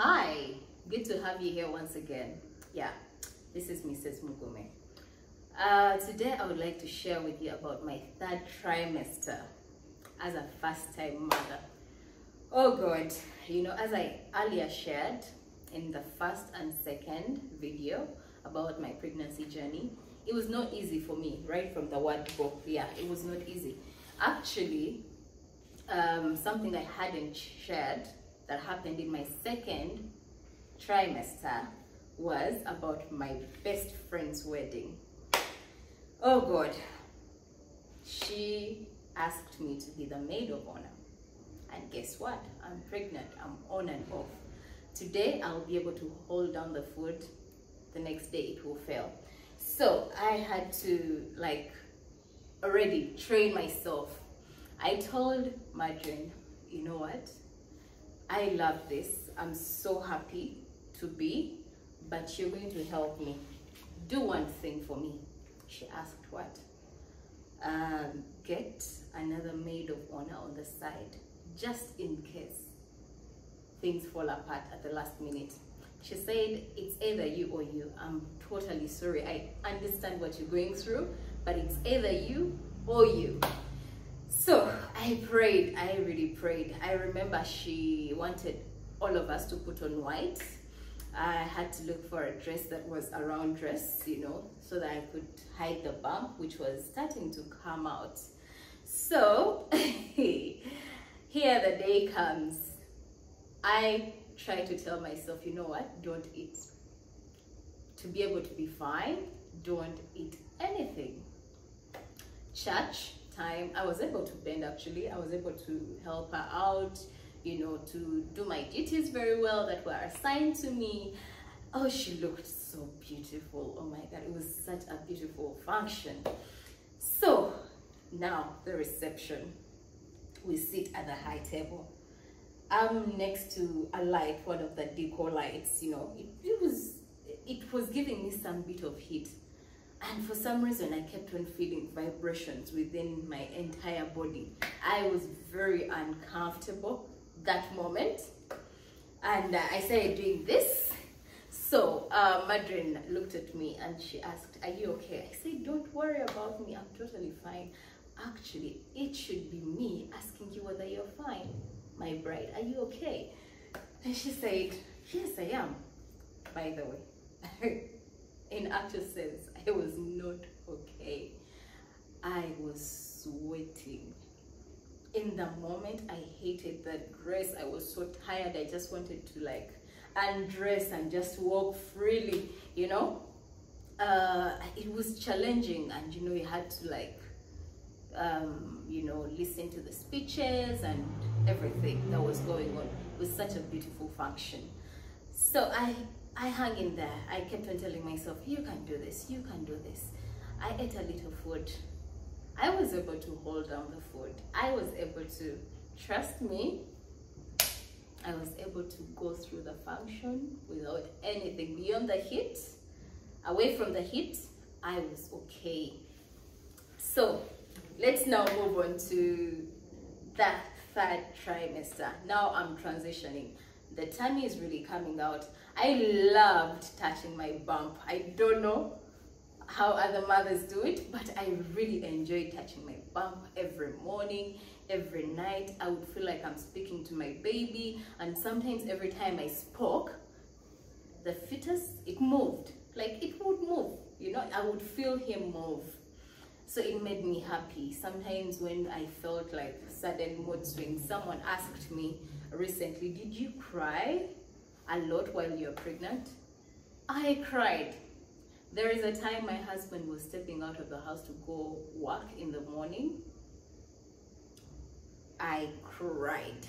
Hi, good to have you here once again. Yeah, this is Mrs. Mugume. Today I would like to share with you about my third trimester as a first-time mother. Oh God, you know, as I earlier shared in the first and second video about my pregnancy journey, it was not easy for me, right from the word go. Yeah, it was not easy. Actually, something I hadn't shared that happened in my second trimester was about my best friend's wedding. Oh God, she asked me to be the maid of honor. And guess what? I'm pregnant, I'm on and off. Today I'll be able to hold down the food, the next day it will fail. So I had to already train myself. I told Madrin, you know what? I love this. I'm so happy to be, but you're going to help me. Do one thing for me. She asked what? Get another maid of honor on the side, just in case things fall apart at the last minute. She said, it's either you or you. I'm totally sorry. I understand what you're going through, but it's either you or you. So I prayed, I really prayed. I remember she wanted all of us to put on white. I had to look for a dress that was a round dress, you know, so that I could hide the bump, which was starting to come out. So here the day comes. I try to tell myself, you know what, don't eat. To be able to be fine, don't eat anything. Church time, I was able to bend actually. I was able to help her out, you know, to do my duties very well that were assigned to me. Oh, she looked so beautiful. Oh my God, it was such a beautiful function. So now the reception. We sit at the high table. I'm next to a light, one of the decor lights, you know. It was giving me some bit of heat. And for some reason, I kept on feeling vibrations within my entire body. I was very uncomfortable that moment. And I started doing this. So Madrin looked at me and she asked, are you okay? I said, don't worry about me. I'm totally fine. Actually, it should be me asking you whether you're fine. My bride, are you okay? And she said, yes, I am. By the way, in actual sense, I was not okay. I was sweating. In the moment, I hated that dress. I was so tired. I just wanted to undress and just walk freely, you know. It was challenging, and you know, you had to you know, listen to the speeches and everything that was going on. It was such a beautiful function. So I hung in there. I kept on telling myself, you can do this, you can do this. I ate a little food. I was able to hold down the food. I was able to, trust me, I was able to go through the function without anything beyond the heat. Away from the heat, I was okay. So let's now move on to the third trimester. Now I'm transitioning. The tummy is really coming out. I loved touching my bump. I don't know how other mothers do it, but I really enjoyed touching my bump every morning, every night. I would feel like I'm speaking to my baby, and sometimes every time I spoke, the fetus, it moved. Like it would move, you know, I would feel him move. So it made me happy. Sometimes when I felt like sudden mood swings, someone asked me recently, did you cry a lot while you're pregnant? I cried. There is a time my husband was stepping out of the house to go work in the morning. I cried.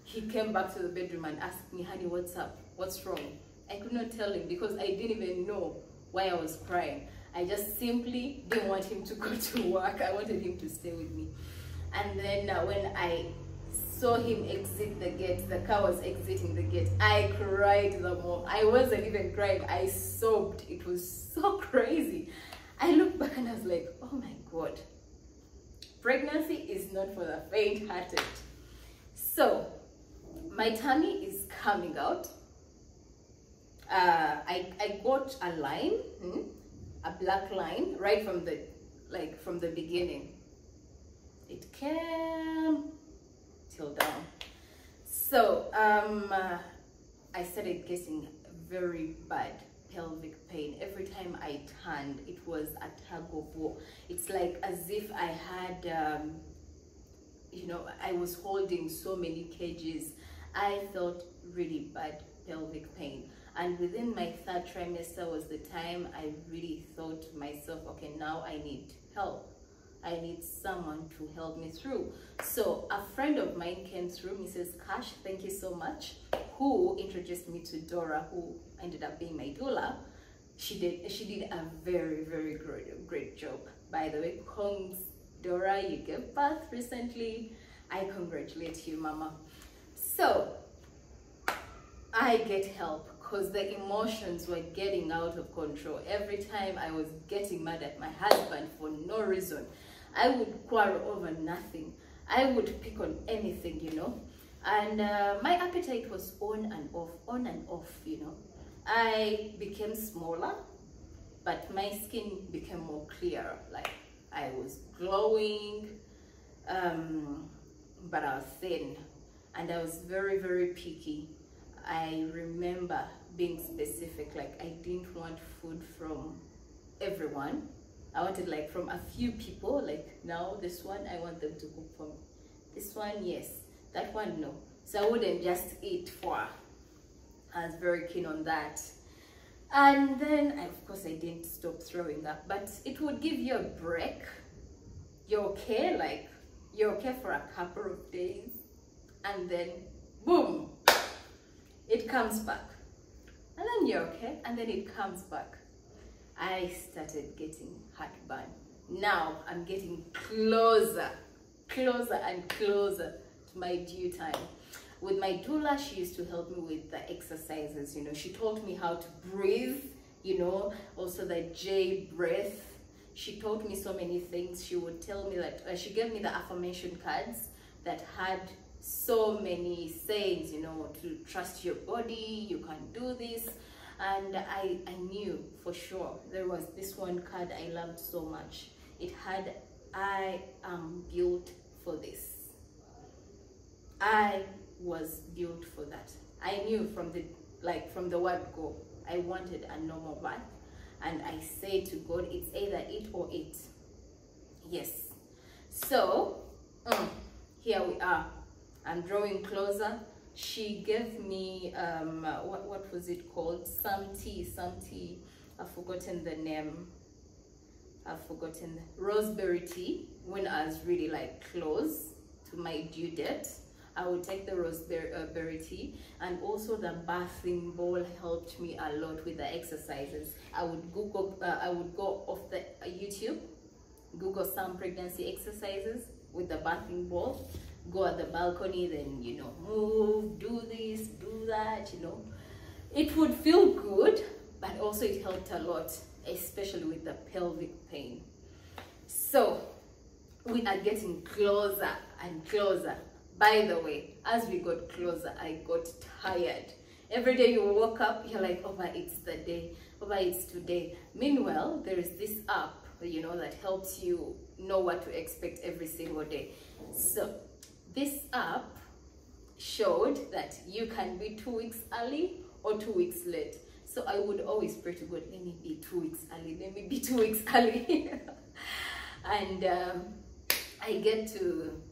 He came back to the bedroom and asked me, honey, what's up? What's wrong? I could not tell him because I didn't even know why I was crying. I just simply didn't want him to go to work. I wanted him to stay with me. And then when I saw him exit the gate, the car was exiting the gate, I cried the more. I wasn't even crying, I sobbed. It was so crazy. I looked back and I was like, oh my God. Pregnancy is not for the faint-hearted. So my tummy is coming out. I got a line, a black line, right from the beginning. It came till down. So I started getting very bad pelvic pain. Every time I turned, it was a tug of war. It's like as if I had, you know, I was holding so many cages. I felt really bad pelvic pain. And within my 3rd trimester was the time I really thought to myself, okay, now I need help. I need someone to help me through. So a friend of mine came through, Mrs. Cash, thank you so much, who introduced me to Dora, who ended up being my doula. She did a very, very great job. By the way, congs, Dora, you gave birth recently. I congratulate you, Mama. So I get help because the emotions were getting out of control. Every time I was getting mad at my husband for no reason. I would quarrel over nothing. I would pick on anything, you know. And my appetite was on and off, you know. I became smaller, but my skin became more clear. Like I was glowing, but I was thin. And I was very, very picky. I remember being specific, like I didn't want food from everyone. I wanted like from a few people, like now this one, I want them to cook for me. This one, yes. That one, no. So I wouldn't just eat for. I was very keen on that. And then, of course, I didn't stop throwing up, but it would give you a break. You're okay, like you're okay for a couple of days, and then boom, it comes back. And then you're okay, and then it comes back. I started getting heartburn. Now I'm getting closer and closer to my due time. With my doula, she used to help me with the exercises, you know. She taught me how to breathe, you know, also the J breath. She taught me so many things. She would tell me that, she gave me the affirmation cards that had so many sayings, you know, to trust your body, you can do this. And I knew for sure there was this one card I loved so much. It had, I am built for this. I was built for that. I knew from the word go, I wanted a normal birth. And I said to God, it's either it or it. Yes. So, here we are. I'm drawing closer. She gave me, what was it called? Some tea. I've forgotten the name. Rosemary tea. When I was really like close to my due date, I would take the rosemary tea, and also the bathing bowl helped me a lot with the exercises. I would go off the YouTube, Google some pregnancy exercises with the bathing bowl, go at the balcony, then, you know, move, do this, do that, you know. It would feel good, but also it helped a lot, especially with the pelvic pain. So we are getting closer and closer. By the way, as we got closer, I got tired. Every day you woke up, you're like, oh, but it's the day, oh, but it's today. Meanwhile, there is this app, you know, that helps you know what to expect every single day. So this app showed that you can be 2 weeks early or 2 weeks late. So I would always pray to God, let me be 2 weeks early, let me be 2 weeks early. And I get to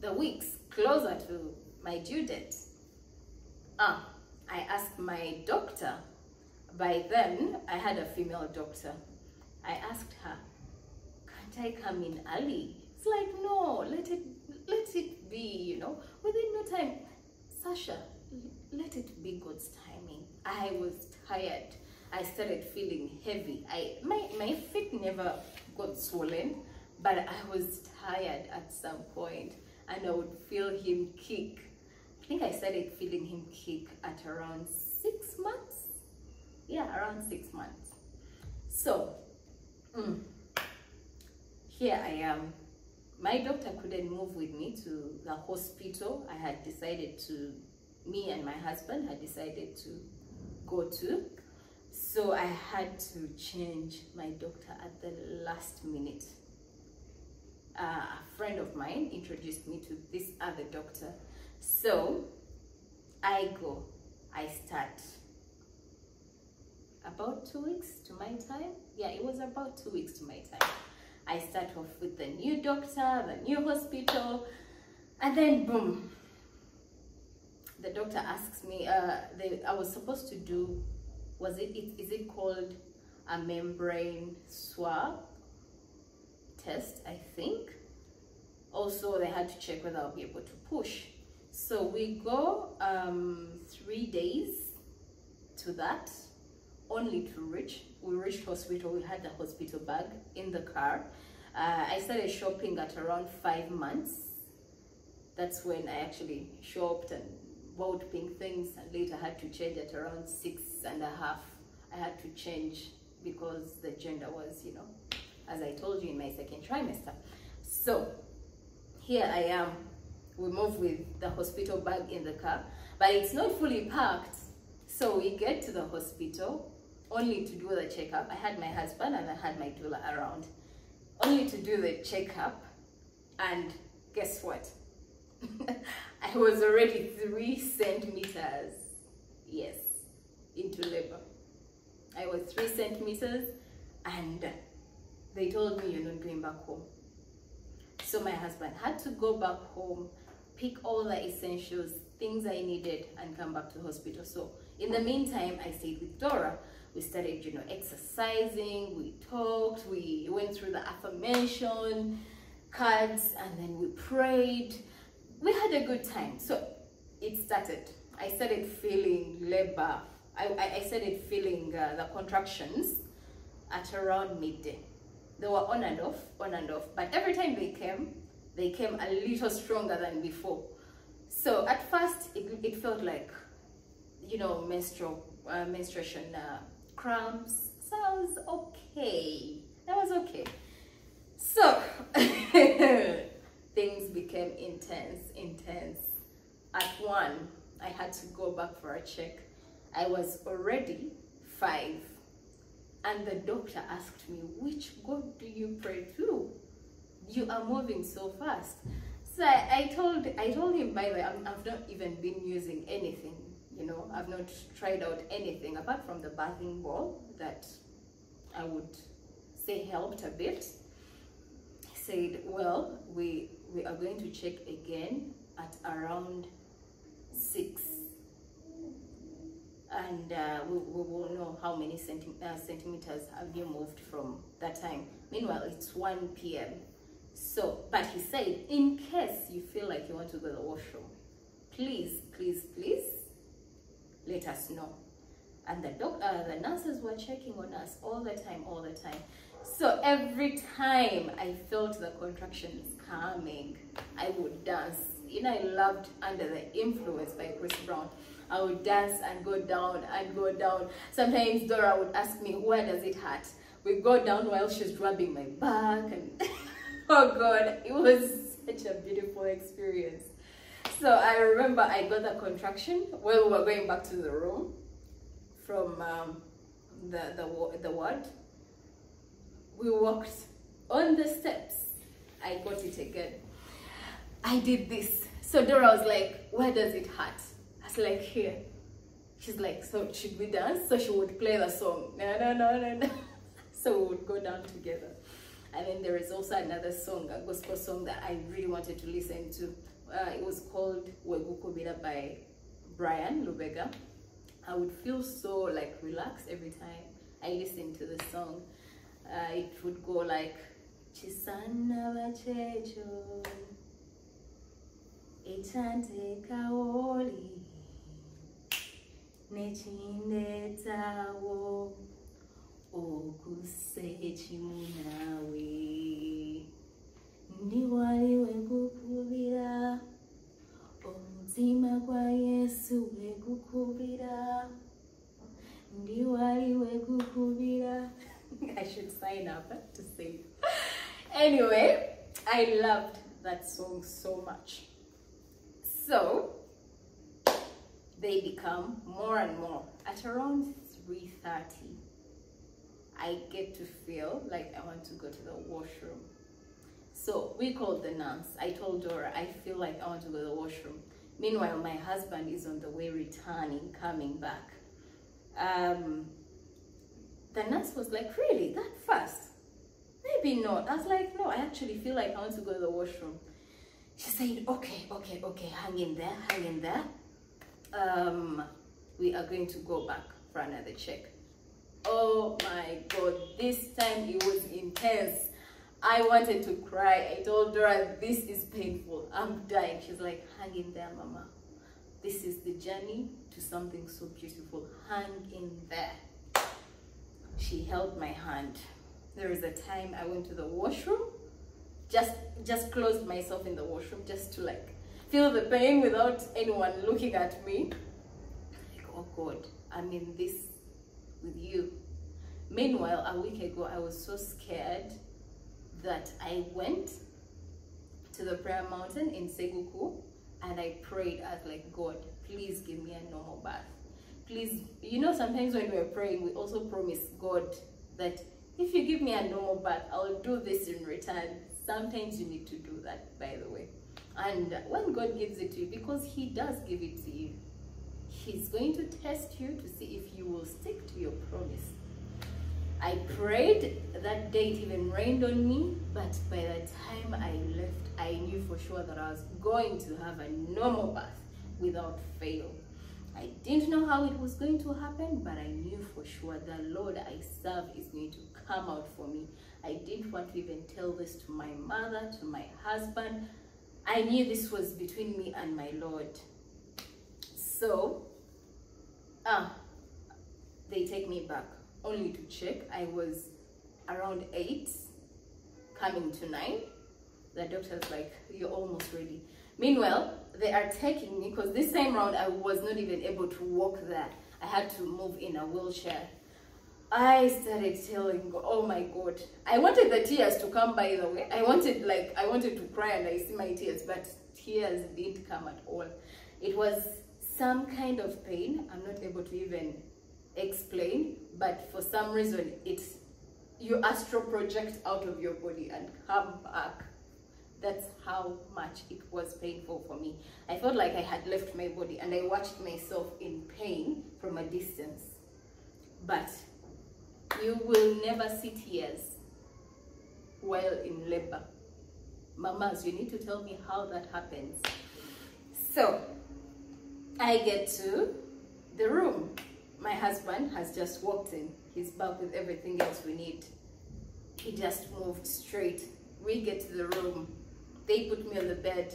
the weeks closer to my due date. I asked my doctor. By then, I had a female doctor. I asked her, can't I come in early? It's like, no, let it be, you know, within no time. Sasha, let it be God's timing. I was tired. I started feeling heavy. My feet never got swollen, but I was tired at some point, and I would feel him kick. I think I started feeling him kick at around 6 months. Yeah, around 6 months. So, here I am. My doctor couldn't move with me to the hospital. Me and my husband had decided to go to. So I had to change my doctor at the last minute. A friend of mine introduced me to this other doctor. So I start about 2 weeks to my time. Yeah, it was about 2 weeks to my time. I start off with the new doctor, the new hospital, and then boom, the doctor asks me, I was supposed to do, is it called a membrane swab test, I think. Also, they had to check whether I'll be able to push. So we go 3 days to that, only to we reached hospital. We had the hospital bag in the car. I started shopping at around 5 months. That's when I actually shopped and bought pink things, and later had to change at around 6.5. I had to change because the gender was, you know, as I told you, in my second trimester. So here I am. We move with the hospital bag in the car, but it's not fully packed. So we get to the hospital only to do the checkup. I had my husband and I had my doula around, only to do the checkup. And guess what? I was already 3 centimeters, yes, into labor. I was 3 centimeters, and they told me, you're not going back home. So my husband had to go back home, pick all the essentials, things I needed, and come back to the hospital. So in the meantime, I stayed with Dora. We started, you know, exercising, we talked, we went through the affirmation cards, and then we prayed. We had a good time. So it started. I started feeling labor. I started feeling the contractions at around midday. They were on and off, but every time they came a little stronger than before. So at first it felt like, you know, menstruation cramps. So I was okay. That was okay. So things became intense. At 1, I had to go back for a check. I was already 5. And the doctor asked me, which God do you pray to? You are moving so fast. So I told him, by the way, I've not even been using anything, you know, I've not tried out anything apart from the bathing ball that I would say helped a bit. He said, well, we are going to check again at around 6. And we will know how many centimeters have you moved from that time. Meanwhile, it's 1 p.m. So, but he said, in case you feel like you want to go to the washroom, please let us know. And the nurses were checking on us all the time. So every time I felt the contractions coming, I would dance. You know, I loved Under the Influence by Chris Brown. I would dance and go down and go down. Sometimes Dora would ask me, where does it hurt? We go down while she's rubbing my back, and oh God, it was such a beautiful experience. So I remember I got the contraction while we were going back to the room from the ward. We walked on the steps. I got it again. I did this. So Dora was like, where does it hurt? I was like, here. She's like, so should we dance? So she would play the song. No. So we would go down together. And then there is also another song, a gospel song that I really wanted to listen to. It was called Wegukubira by Brian Lubega. I would feel so like relaxed every time I listened to the song. It would go like, Chisana Vachecho, Etante Kaoli, Nechinde Tawo, Okusechi Munawe, Ndiwali Wegukubira, Omutima kwa Yesu Wegukubira, Ndiwali Wegukubira. I should sign up to sing. Anyway, I loved that song so much. So they become more and more. At around 3:30, I get to feel like I want to go to the washroom. So we called the nurse. I told Dora, I feel like I want to go to the washroom. Meanwhile, my husband is on the way returning, coming back. The nurse was like, really, that fast? Maybe not. I was like, no, I actually feel like I want to go to the washroom. She said, okay, hang in there. We are going to go back for another check. Oh my God, this time it was intense. I wanted to cry. I told Dora, this is painful. I'm dying. She's like, hang in there, Mama. This is the journey to something so beautiful. Hang in there. She held my hand. There is a time I went to the washroom, just closed myself in the washroom just to like feel the pain without anyone looking at me. Like, oh God, I'm in this with you. Meanwhile, a week ago, I was so scared that I went to the prayer mountain in Seguku and I prayed. I was like, God, please give me a normal bath. Please, you know, sometimes when we're praying, we also promise God that if you give me a normal bath, I'll do this in return. Sometimes you need to do that, by the way. And when God gives it to you, because He does give it to you, He's going to test you to see if you will stick to your promise. I prayed. That day it even rained on me, but by the time I left, I knew for sure that I was going to have a normal bath without fail. I didn't know how it was going to happen, but I knew for sure the Lord I serve is going to come out for me. I didn't want to even tell this to my mother, to my husband. I knew this was between me and my Lord. So, they take me back, only to check. I was around 8, coming to 9. The doctor's like, you're almost ready. Meanwhile, they are taking me, because this time around I was not even able to walk there. I had to move in a wheelchair. I started telling God, oh my God. I wanted the tears to come, by the way. I wanted to cry and I see my tears, but tears didn't come at all. It was some kind of pain. I'm not able to even explain, but for some reason, you astral project out of your body and come back. That's how much it was painful for me. I felt like I had left my body and I watched myself in pain from a distance. But you will never see tears while in labor. Mamas, you need to tell me how that happens. So, I get to the room. My husband has just walked in. He's back with everything else we need. He just moved straight. We get to the room. They put me on the bed.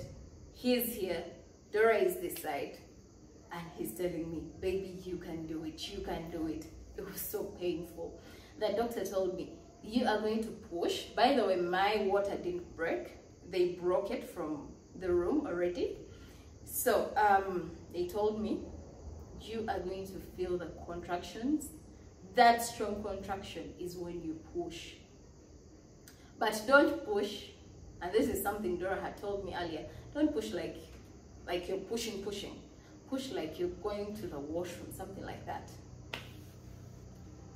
He's here. Dora is this side. And he's telling me, baby, you can do it. You can do it. It was so painful. The doctor told me, you are going to push. By the way, my water didn't break. They broke it from the room already. So they told me, you are going to feel the contractions. That strong contraction is when you push. But don't push. And this is something Dora had told me earlier. Don't push like you're pushing. Push like you're going to the washroom, something like that.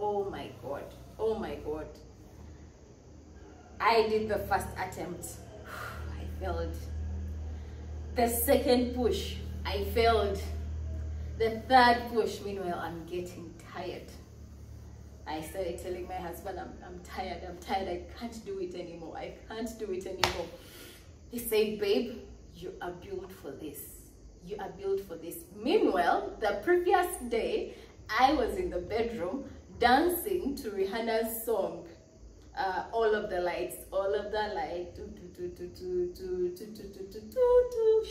Oh my God. Oh my God. I did the first attempt. I failed. The second push, I failed. The third push, meanwhile, I'm getting tired. I started telling my husband, I'm tired, I can't do it anymore. He said, babe, you are built for this. You are built for this. Meanwhile, the previous day, I was in the bedroom dancing to Rihanna's song, All of the Lights.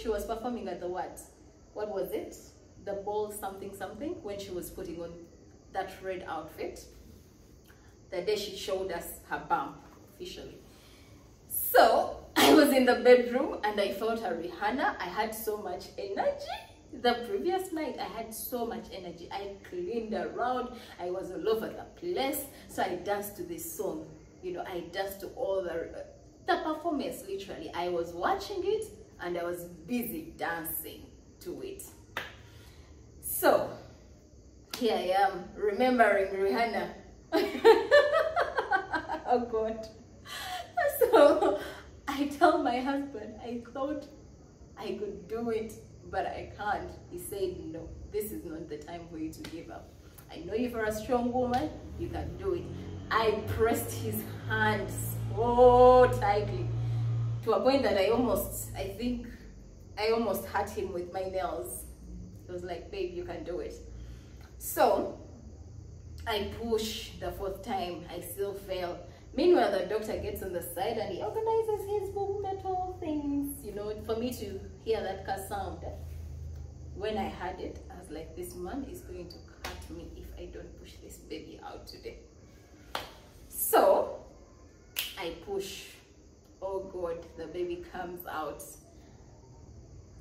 She was performing at the what was it? The ball something, when she was putting on that red outfit. The day she showed us her bump officially. So I was in the bedroom and I felt a Rihanna. I had so much energy. The previous night I had so much energy. I cleaned around. I was all over the place. So I danced to this song. You know, I danced to all the performance, literally. I was watching it and I was busy dancing to it. here I am remembering Rihanna. Oh God. So I tell my husband, I thought I could do it, but I can't. He said, no, this is not the time for you to give up. I know you are a strong woman, you can do it. I pressed his hand so tightly to a point that I almost hurt him with my nails. It was like, babe, you can do it. So I push the 4th time, I still fail. Meanwhile, the doctor gets on the side and he organizes his metal things, you know, for me to hear that car sound. When I heard it, I was like, this man is going to cut me if I don't push this baby out today. So I push. Oh God, the baby comes out.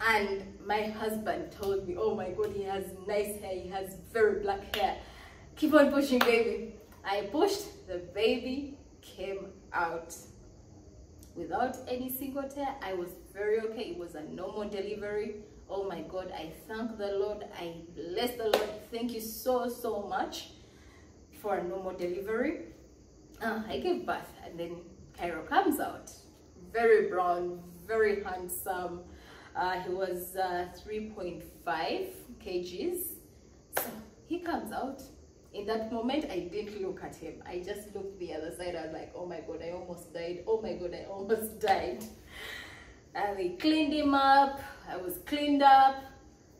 And my husband told me, oh my God, he has nice hair, he has very black hair. Keep on pushing, baby. I pushed, the baby came out without any single tear. I was very okay. It was a normal delivery. Oh my God, I thank the Lord. I bless the Lord. Thank you so much for a normal delivery. I gave birth, and then Cairo comes out. Very brown, very handsome. He was 3.5 kgs. So he comes out. In that moment, I didn't look at him. I just looked the other side. I was like, oh my God, I almost died. Oh my God, I almost died. And they cleaned him up. I was cleaned up.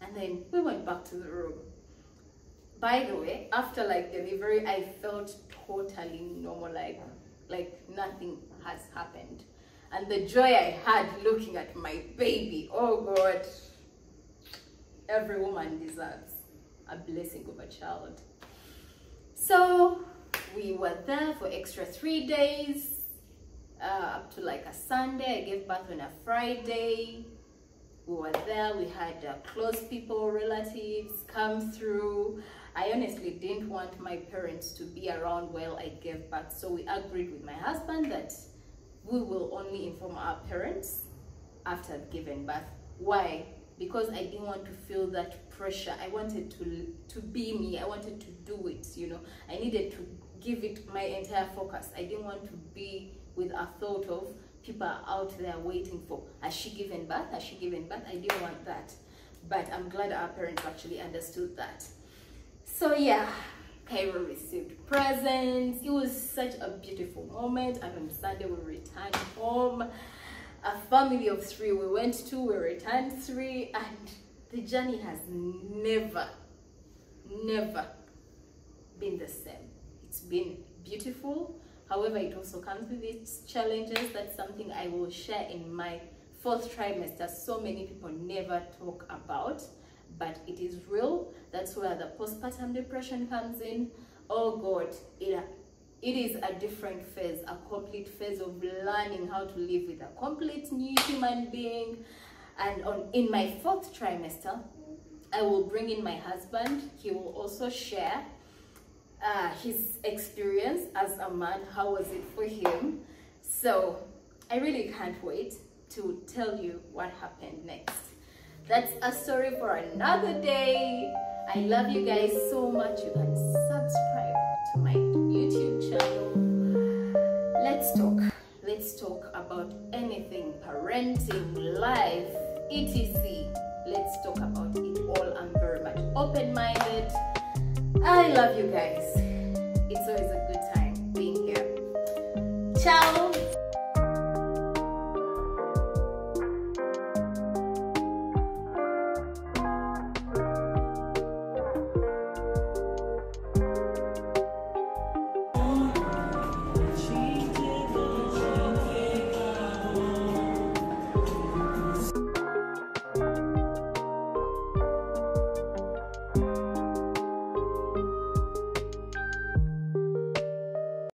And then we went back to the room. By the way, after like delivery, I felt totally normal, like nothing has happened. And the joy I had looking at my baby, oh God, every woman deserves a blessing of a child. So we were there for extra 3 days, up to like a Sunday. I gave birth on a Friday. We were there. We had close people, relatives come through. I honestly didn't want my parents to be around while I gave birth. So we agreed with my husband that we will only inform our parents after giving birth. Why? Because I didn't want to feel that pressure. I wanted to be me. I wanted to do it, you know. I needed to give it my entire focus. I didn't want to be with a thought of people are out there waiting for, has she given birth? Has she given birth? I didn't want that. But I'm glad our parents actually understood that. So yeah, Cairo received presents. It was such a beautiful moment. And on Sunday we returned home. A family of 3 we went to, we returned 3, and the journey has never been the same. It's been beautiful. However, it also comes with its challenges. That's something I will share in my 4th trimester. So many people never talk about, but it is real. That's where the postpartum depression comes in. Oh God, it is a different phase, a complete phase of learning how to live with a complete new human being. And in my 4th trimester, I will bring in my husband. He will also share his experience as a man. How was it for him? So I really can't wait to tell you what happened next. That's a story for another day. I love you guys so much. You can subscribe to my YouTube channel. Let's talk about anything, parenting, life, etc. Let's talk about it all. I'm very much open-minded. I love you guys. It's always a good time being here. Ciao.